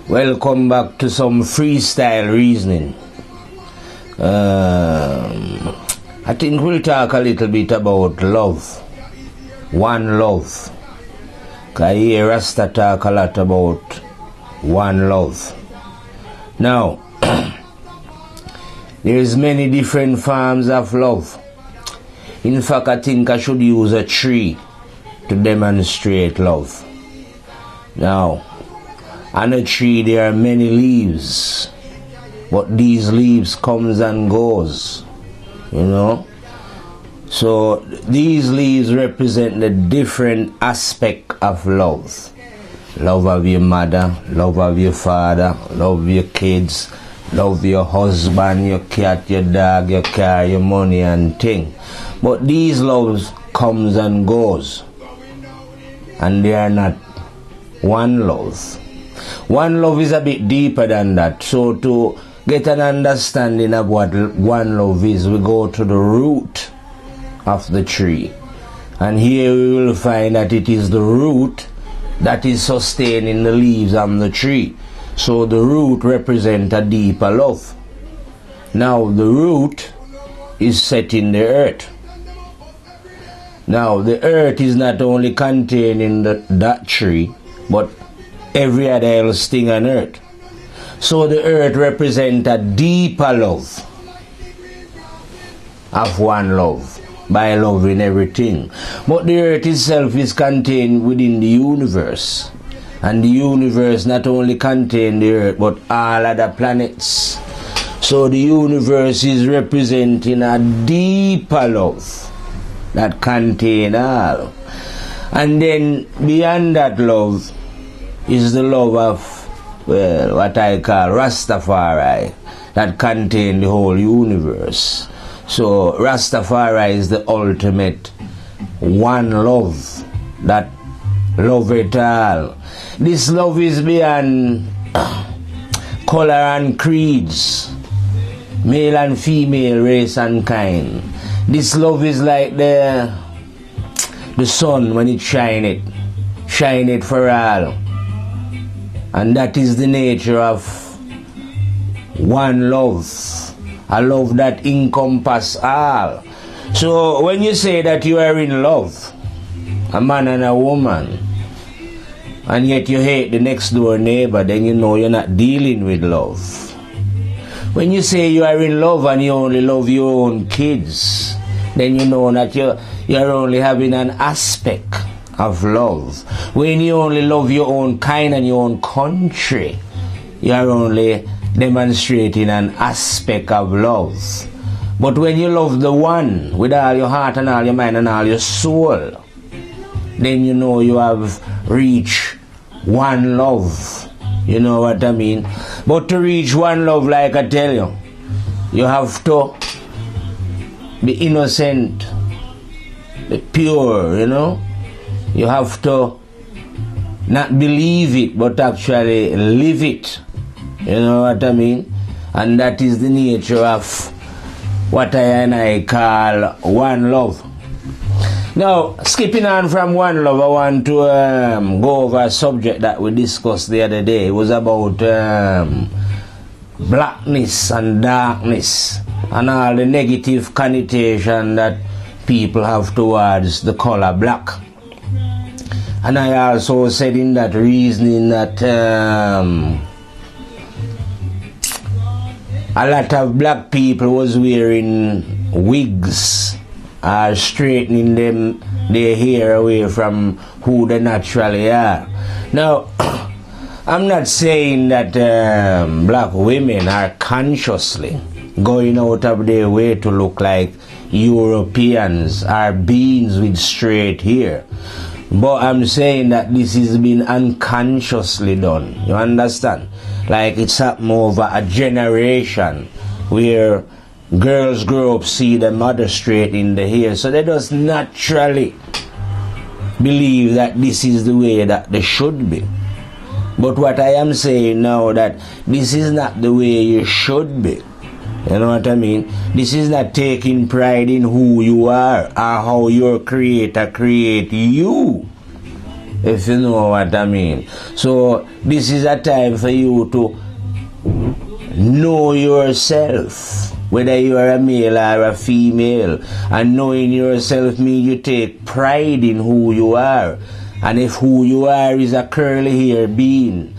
Welcome back to some freestyle reasoning. I think we'll talk a little bit about love. One love. I hear Rasta talk a lot about one love. Now, there's many different forms of love. In fact, I think I should use a tree to demonstrate love. Now, on a tree there are many leaves, but these leaves comes and goes, you know. So these leaves represent the different aspect of love. Love of your mother, love of your father, love of your kids, love your husband, your cat, your dog, your car, your money and thing. But these loves comes and goes, and they are not one love. One love is a bit deeper than that. So to get an understanding of what one love is, we go to the root of the tree. And here we will find that it is the root that is sustaining the leaves on the tree. So the root represents a deeper love. Now the root is set in the earth. Now the earth is not only contained in that tree, but every other else thing on earth. So the earth represents a deeper love of one love, by loving everything. But the earth itself is contained within the universe. And the universe not only contains the earth, but all other planets. So the universe is representing a deeper love that contains all. And then beyond that love is the love of, well, what I call Rastafari, that contains the whole universe. So Rastafari is the ultimate one love that love it all. This love is beyond color and creeds, male and female, race and kind. This love is like the sun when it shine it for all. And that is the nature of one love, a love that encompasses all. So when you say that you are in love, a man and a woman, and yet you hate the next door neighbor, then you know you're not dealing with love. When you say you are in love and you only love your own kids, then you know that you're only having an aspect of love. When you only love your own kind and your own country, you are only demonstrating an aspect of love. But when you love the one with all your heart and all your mind and all your soul, then you know you have reached one love. You know what I mean? But to reach one love, like I tell you, you have to be innocent, be pure, you know. You have to not believe it, but actually live it. You know what I mean? And that is the nature of what I call one love. Now, skipping on from one love, I want to go over a subject that we discussed the other day. It was about blackness and darkness and all the negative connotation that people have towards the color black. And I also said in that reasoning that a lot of black people was wearing wigs or straightening their hair away from who they naturally are. Now, I'm not saying that black women are consciously going out of their way to look like Europeans or beings with straight hair. But I'm saying that this is being unconsciously done. You understand? Like it's happened over a generation where girls grow up, see their mother straight in the hair. So they just naturally believe that this is the way that they should be. But what I am saying now, that this is not the way you should be. You know what I mean? This is not taking pride in who you are or how your creator create you. if you know what I mean. So this is a time for you to know yourself, whether you are a male or a female. And knowing yourself means you take pride in who you are. And if who you are is a curly hair being,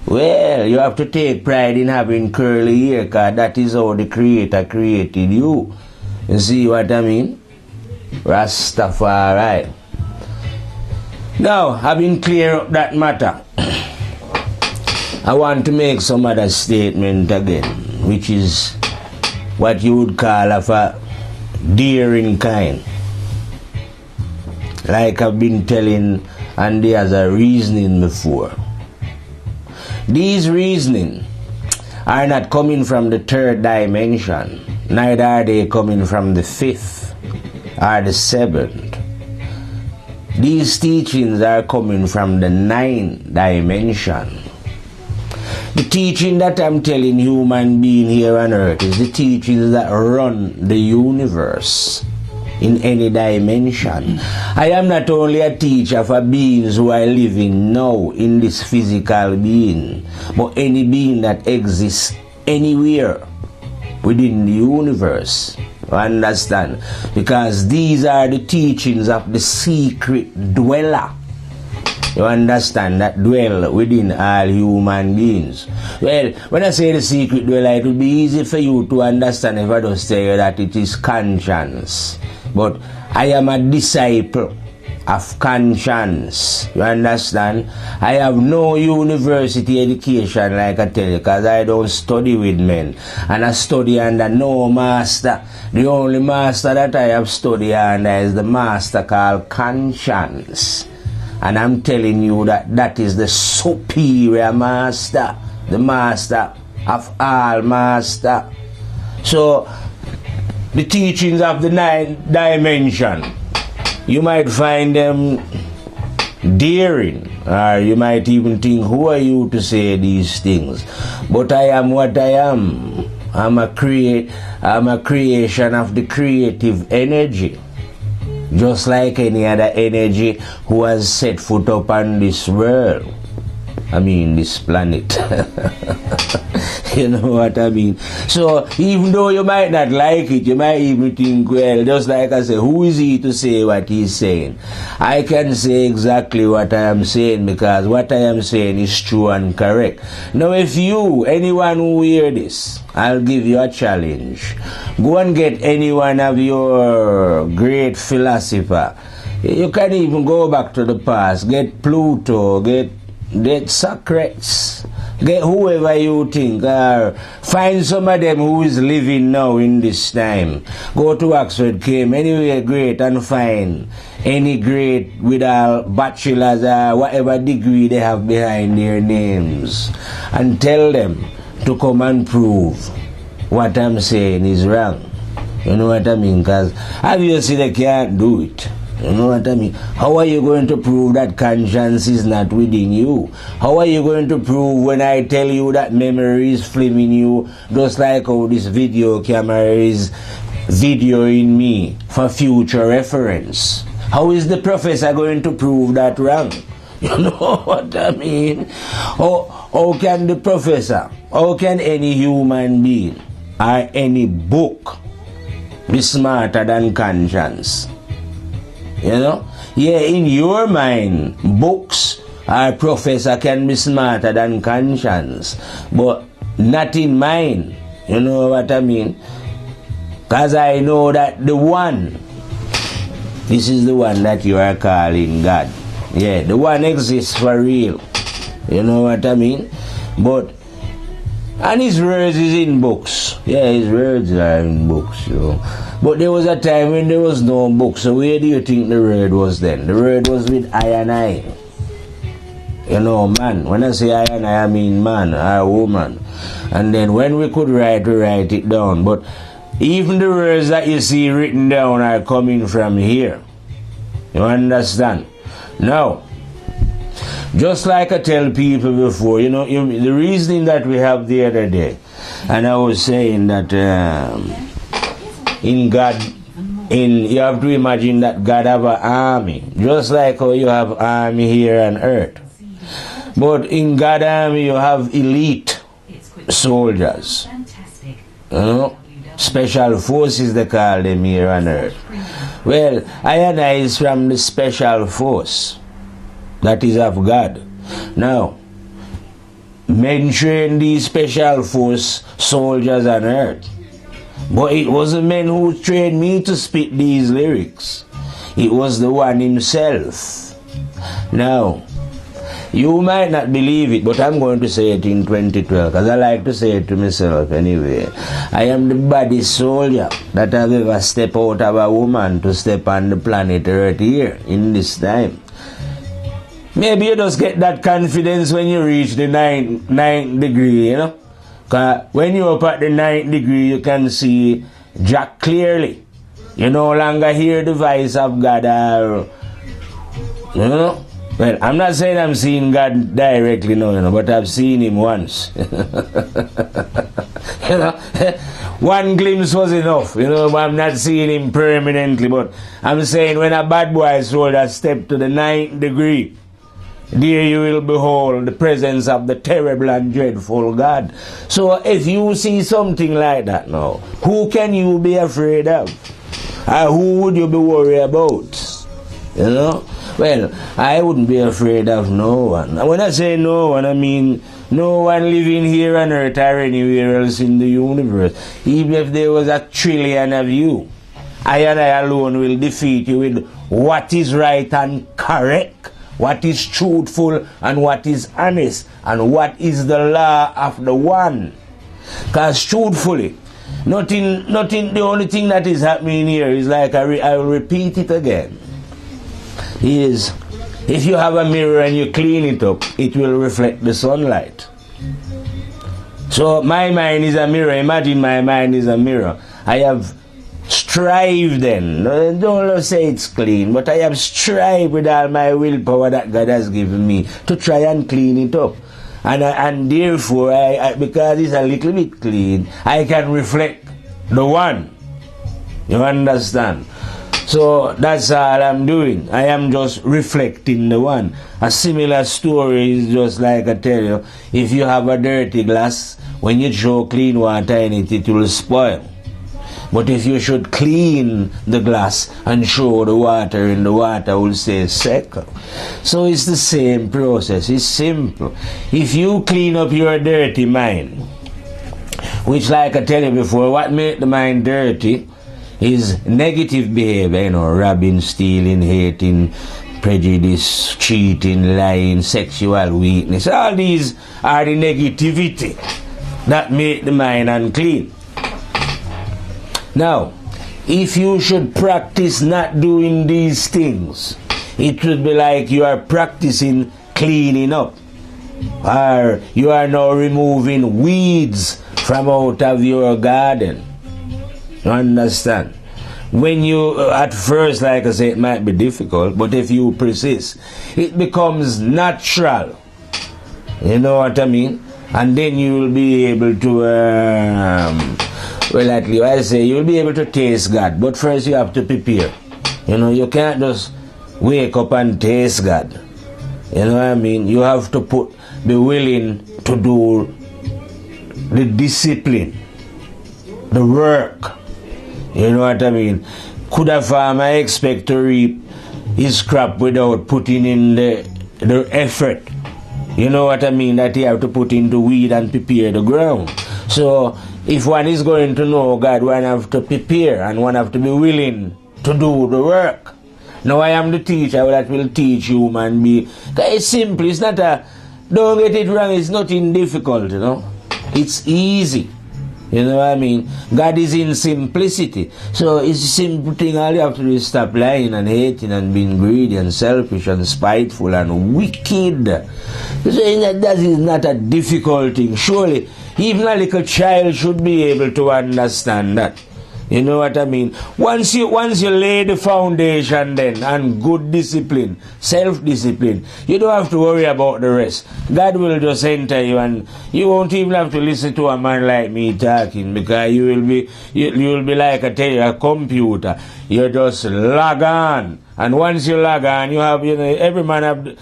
well, you have to take pride in having curly hair, because that is how the Creator created you. You see what I mean? Rastafari. Now, having cleared up that matter, I want to make some other statement again, which is what you would call of a daring kind. Like I've been telling, and there's a reasoning before. These reasoning are not coming from the third dimension, neither are they coming from the fifth or the seventh. These teachings are coming from the ninth dimension. The teaching that I'm telling human being here on earth is the teachings that run the universe in any dimension. I am not only a teacher for beings who are living now in this physical being, but any being that exists anywhere within the universe. You understand? Because these are the teachings of the secret dweller. You understand? That dwell within all human beings. Well, when I say the secret dweller, it will be easy for you to understand if I just tell you that it is conscience. But I am a disciple of conscience. You understand? I have no university education, like I tell you, because I don't study with men. And I study under no master. The only master that I have studied under is the master called conscience. And I'm telling you that that is the superior master, the master of all master. So, the teachings of the ninth dimension, you might find them daring, or you might even think, who are you to say these things? But I am what I am. I'm a creation of the creative energy. Just like any other energy who has set foot upon this world. I mean, this planet. You know what I mean? So, even though you might not like it, you might even think, well, just like I say, who is he to say what he's saying? I can say exactly what I am saying, because what I am saying is true and correct. Now, if you, anyone who hear this, I'll give you a challenge. Go and get any one of your great philosopher. You can even go back to the past, get Pluto, get Socrates, get whoever you think, find some of them who is living now in this time. Go to Oxford, Cambridge, anywhere great, and find any great with a bachelor's or whatever degree they have behind their names, and tell them to come and prove what I'm saying is wrong. You know what I mean? Because obviously they can't do it. You know what I mean? How are you going to prove that conscience is not within you? How are you going to prove when I tell you that memory is filming you, just like how this video camera is videoing me for future reference? How is the professor going to prove that wrong? You know what I mean? How can the professor, how can any human being or any book be smarter than conscience? You know? Yeah, in your mind, books or professor can be smarter than conscience, but not in mine. You know what I mean? Because I know that the one, this is the one that you are calling God. Yeah, the one exists for real. You know what I mean? But, and his words is in books. Yeah, his words are in books, you know. But there was a time when there was no book. So where do you think the word was then? The word was with I and I. You know, man. When I say I and I mean man or woman. And then when we could write, we write it down. But even the words that you see written down are coming from here. You understand? Now, just like I tell people before, you know, the reasoning that we have the other day, and I was saying that in God you have to imagine that God have an army, just like how you have army here on earth. But in God's army you have elite soldiers. You know? Special forces they call them here on earth. Well, I is from the special force that is of God. Now, men train these special force soldiers on earth. But it wasn't men who trained me to spit these lyrics. It was the one himself. Now, you might not believe it, but I'm going to say it in 2012, because I like to say it to myself anyway. I am the baddest soldier that have ever stepped out of a woman to step on the planet Earth here, in this time. Maybe you just get that confidence when you reach the ninth degree, you know. Because when you're up at the 9th degree, you can see Jack clearly. You no longer hear the voice of God, or, you know. Well, I'm not saying I'm seeing God directly, no, you know, but I've seen him once. You know, one glimpse was enough, you know. I'm not seeing him permanently, but I'm saying when a bad boy soldier step to the 9th degree, there you will behold the presence of the terrible and dreadful God. So if you see something like that now, who can you be afraid of? Or who would you be worried about? You know? Well, I wouldn't be afraid of no one. And when I say no one, I mean no one living here on earth or anywhere else in the universe. Even if there was a trillion of you, I and I alone will defeat you with what is right and correct, what is truthful and what is honest, and what is the law of the one. Because truthfully, nothing, the only thing that is happening here is like, I will repeat it again, is if you have a mirror and you clean it up, it will reflect the sunlight. So my mind is a mirror. Imagine my mind is a mirror. I have strived then, don't say it's clean, but I have strived with all my willpower that God has given me to try and clean it up. And therefore, because it's a little bit clean, I can reflect the one. You understand? So that's all I'm doing. I am just reflecting the one. A similar story is just like I tell you, if you have a dirty glass, when you throw clean water in it, it will spoil. But if you should clean the glass and throw the water in, the water will stay second. So it's the same process. It's simple. If you clean up your dirty mind, which like I tell you before, what makes the mind dirty is negative behavior, you know, robbing, stealing, hating, prejudice, cheating, lying, sexual weakness. All these are the negativity that make the mind unclean. Now, if you should practice not doing these things, it would be like you are practicing cleaning up, or you are now removing weeds from out of your garden. You understand? When you, at first, like I say, it might be difficult, but if you persist, it becomes natural. You know what I mean? And then you will be able to, well, at least I say, you'll be able to taste God. But first you have to prepare. You know, you can't just wake up and taste God. You know what I mean? You have to be willing to do the discipline, the work. You know what I mean? Could a farmer expect to reap his crop without putting in the effort? You know what I mean? That he have to put into weed and prepare the ground. So if one is going to know God, one have to prepare and one have to be willing to do the work. Now I am the teacher that will teach human being. It's simple. It's not don't get it wrong, it's nothing difficult, you know. It's easy. You know what I mean? God is in simplicity. So it's a simple thing. All you have to do is stop lying and hating and being greedy and selfish and spiteful and wicked. So that is not a difficult thing. Surely, even a little child should be able to understand that. You know what I mean? Once you lay the foundation then, and good discipline, self-discipline, you don't have to worry about the rest. God will just enter you, and you won't even have to listen to a man like me talking, because you will be like a computer. You just log on, and once you log on, you have, every man have,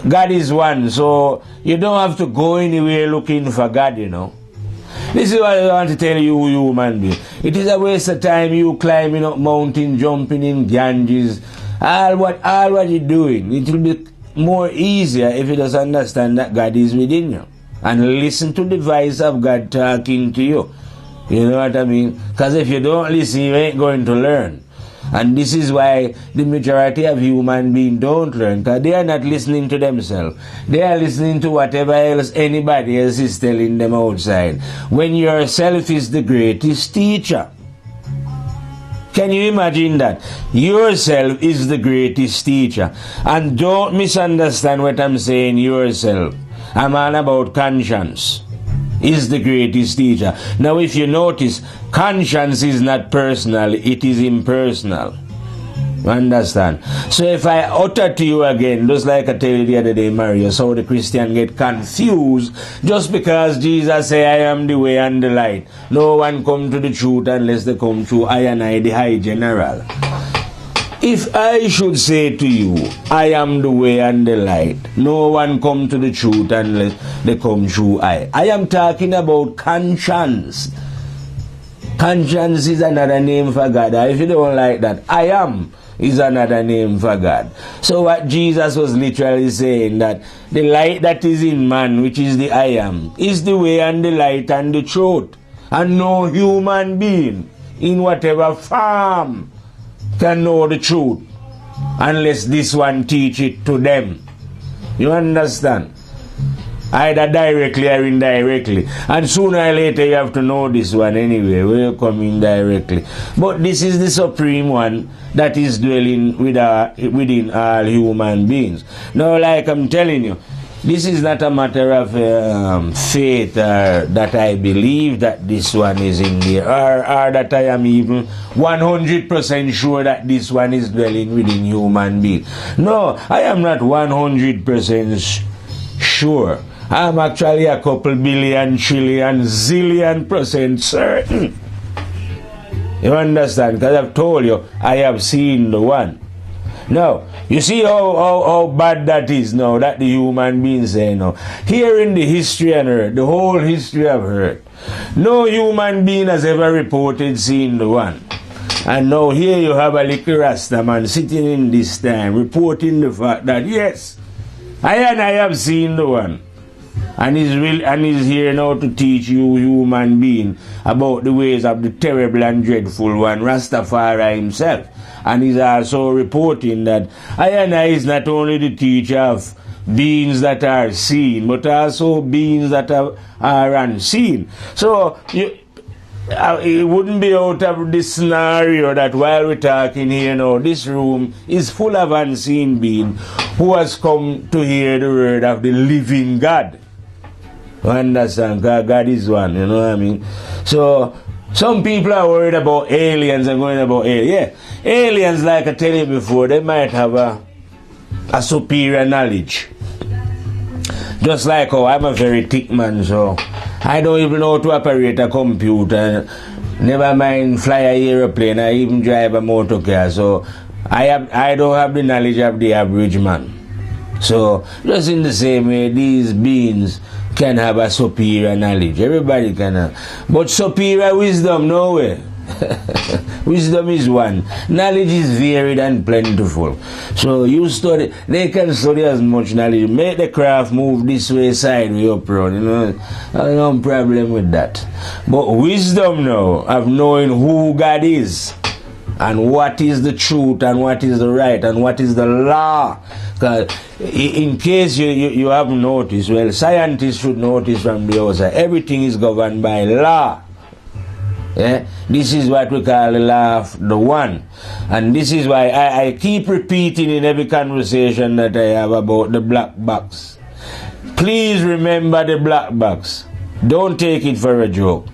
God is one, so you don't have to go anywhere looking for God, This is what I want to tell you, human being. It is a waste of time you climbing up mountain, jumping in Ganges. All what you're doing. It will be more easier if you just understand that God is within you. And listen to the voice of God talking to you. You know what I mean? Because if you don't listen, you ain't going to learn. And this is why the majority of human beings don't learn, because they are not listening to themselves. They are listening to whatever else anybody else is telling them outside. When yourself is the greatest teacher. Can you imagine that? Yourself is the greatest teacher. And don't misunderstand what I'm saying, yourself. I'm on about conscience. Is the greatest teacher. Now if you notice, conscience is not personal, it is impersonal. You understand? So if I utter to you again, just like I tell you the other day, Mario, so the Christian get confused just because Jesus say, I am the way and the light. No one come to the truth unless they come through I and I, the High General. If I should say to you, I am the way and the light, no one come to the truth unless they come through I. I am talking about conscience. Conscience is another name for God. If you don't like that, I am is another name for God. So what Jesus was literally saying, that the light that is in man, which is the I am, is the way and the light and the truth. And no human being in whatever form can know the truth unless this one teach it to them. You understand? Either directly or indirectly. And sooner or later you have to know this one anyway. We'll come indirectly. But this is the supreme one that is dwelling within all human beings. Now, like I'm telling you, this is not a matter of faith or that I believe that this one is in there, or that I am even 100% sure that this one is dwelling within human being. No, I am not 100% sure. I'm actually a couple billion, trillion, zillion % certain. You understand? Because I've told you, I have seen the one. Now, you see how bad that is now, that the human beings say now. Here in the history on earth, the whole history of earth, no human being has ever reported seeing the one. And now here you have a little Rasta man sitting in this time, reporting the fact that yes, I have seen the one. And he's here now to teach you, human being, about the ways of the terrible and dreadful one, Rastafari himself. And he's also reporting that I is not only the teacher of beings that are seen, but also beings that are unseen. So it wouldn't be out of this scenario that while we're talking here now, this room is full of unseen beings who has come to hear the word of the living God. You understand? God is one, you know what I mean? So some people are worried about aliens and going about aliens. Yeah, aliens, like I tell you before, they might have a superior knowledge. Just like how I'm a very thick man, so I don't even know how to operate a computer. Never mind fly an aeroplane, I even drive a motor car. So I don't have the knowledge of the average man. So just in the same way, these beings can have a superior knowledge. Everybody can have. But superior wisdom, no way. Wisdom is one. Knowledge is varied and plentiful. So you study, they can study as much knowledge. Make the craft move this way, sideways, up, round. You know, no problem with that. But wisdom now, of knowing who God is, and what is the truth, and what is the right, and what is the law. Because in case you haven't noticed, well, scientists should notice from the outside, everything is governed by law. Yeah? This is what we call the law of the one. And this is why I keep repeating in every conversation that I have about the black box. Please remember the black box. Don't take it for a joke.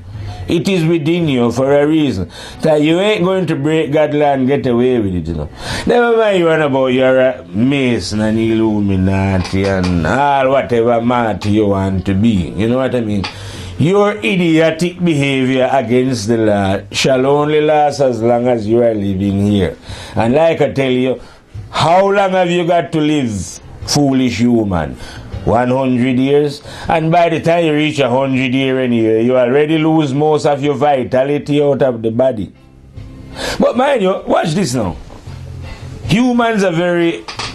It is within you for a reason. That you ain't going to break God's law and get away with it, you know. Never mind you want about you're a Mason and Illuminati and all whatever marty you want to be. You know what I mean? Your idiotic behavior against the law shall only last as long as you are living here. And like I tell you, how long have you got to live, foolish human? 100 years? And by the time you reach 100 years anyway, you already lose most of your vitality out of the body. But mind you, watch this now. Humans are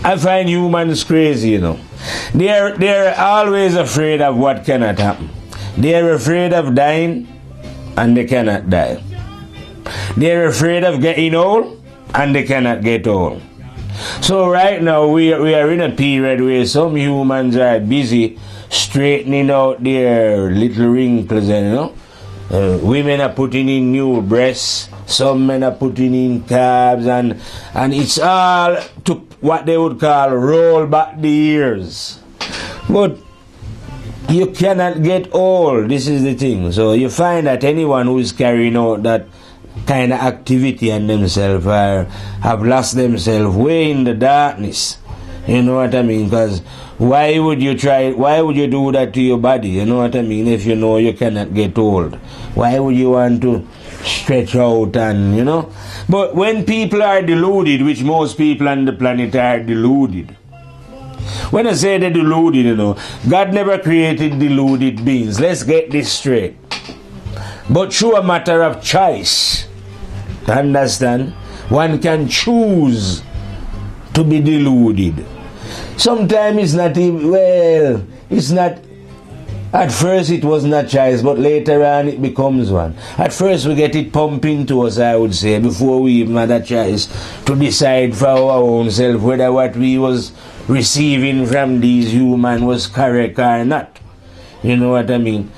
I find humans crazy, you know. They're always afraid of what cannot happen. They're afraid of dying and they cannot die. They're afraid of getting old and they cannot get old. So right now we are in a period where some humans are busy straightening out their little wrinkles, and you know, women are putting in new breasts, some men are putting in calves, and it's all to what they would call roll back the years. But you cannot get old. This is the thing. So you find that anyone who is carrying out that kind of activity on themselves or have lost themselves way in the darkness. You know what I mean? Because why would you do that to your body? You know what I mean? If you know you cannot get old, why would you want to stretch out and, you know? But when people are deluded, which most people on the planet are deluded. When I say they're deluded, you know, God never created deluded beings. Let's get this straight. But through a matter of choice, understand, one can choose to be deluded. Sometimes it's not even, well, it's not, at first it was not choice, but later on it becomes one. At first we get it pumping to us, I would say, before we even had a choice to decide for our own self whether what we was receiving from these humans was correct or not. You know what I mean?